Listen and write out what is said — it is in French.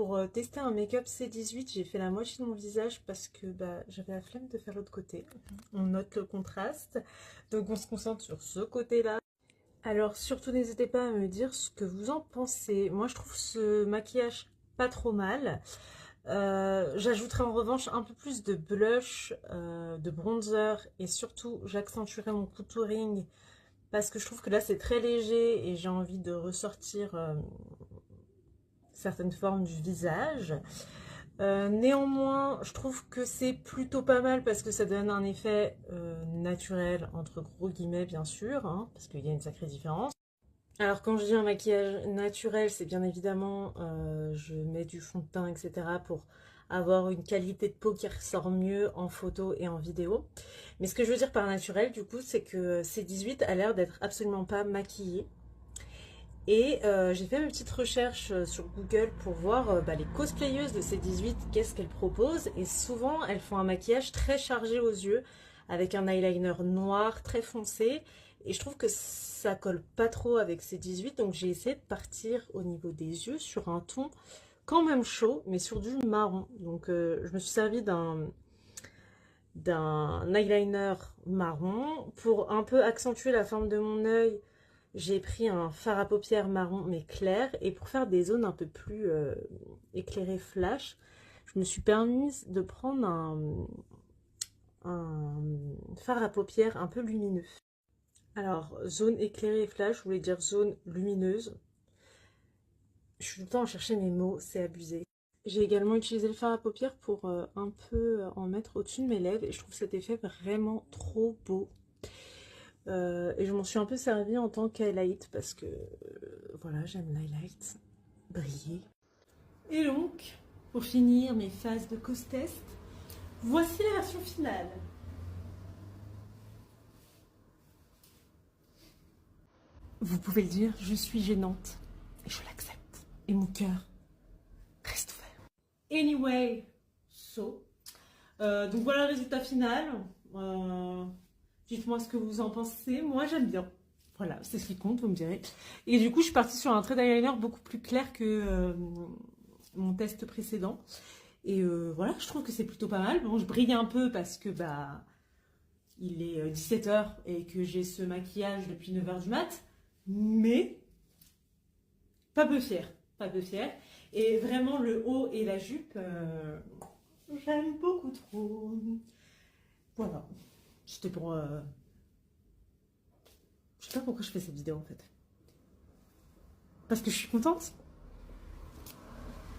pour tester un make-up C18, j'ai fait la moitié de mon visage parce que j'avais la flemme de faire l'autre côté. On note le contraste, donc on se concentre sur ce côté-là. Alors surtout n'hésitez pas à me dire ce que vous en pensez. Moi je trouve ce maquillage pas trop mal. J'ajouterai en revanche un peu plus de blush, de bronzer et surtout j'accentuerai mon contouring parce que je trouve que là c'est très léger et j'ai envie de ressortir certaines formes du visage. Néanmoins, je trouve que c'est plutôt pas mal parce que ça donne un effet naturel, entre gros guillemets bien sûr, hein, parce qu'il y a une sacrée différence. Alors quand je dis un maquillage naturel, c'est bien évidemment, je mets du fond de teint, etc. pour avoir une qualité de peau qui ressort mieux en photo et en vidéo. Mais ce que je veux dire par naturel, du coup, c'est que C18 a l'air d'être absolument pas maquillé. Et j'ai fait mes petites recherches sur Google pour voir les cosplayeuses de C18, qu'est-ce qu'elles proposent. Et souvent, elles font un maquillage très chargé aux yeux, avec un eyeliner noir très foncé. Et je trouve que ça colle pas trop avec C18, donc j'ai essayé de partir au niveau des yeux sur un ton quand même chaud, mais sur du marron. Donc je me suis servi d'un eyeliner marron pour un peu accentuer la forme de mon œil. J'ai pris un fard à paupières marron mais clair, et pour faire des zones un peu plus éclairées flash, je me suis permise de prendre un fard à paupières un peu lumineux. Alors, zone éclairée et flash, je voulais dire zone lumineuse. Je suis tout le temps à chercher mes mots, c'est abusé. J'ai également utilisé le fard à paupières pour un peu en mettre au-dessus de mes lèvres, et je trouve cet effet vraiment trop beau. Et je m'en suis un peu servie en tant qu'highlight parce que voilà, j'aime l'highlight briller. Et donc, pour finir mes phases de cos-test, voici la version finale. Vous pouvez le dire, je suis gênante et je l'accepte. Et mon cœur reste ouvert. Anyway, donc voilà le résultat final. Dites-moi ce que vous en pensez. Moi, j'aime bien. Voilà, c'est ce qui compte, vous me direz. Et du coup, je suis partie sur un trait d'eyeliner beaucoup plus clair que mon test précédent. Et voilà, je trouve que c'est plutôt pas mal. Bon, je brille un peu parce que il est 17h et que j'ai ce maquillage depuis 9h du mat. Mais pas peu fière. Pas peu fière. Et vraiment, le haut et la jupe, j'aime beaucoup trop. Voilà. C'était pour... Je sais pas pourquoi je fais cette vidéo en fait. Parce que je suis contente.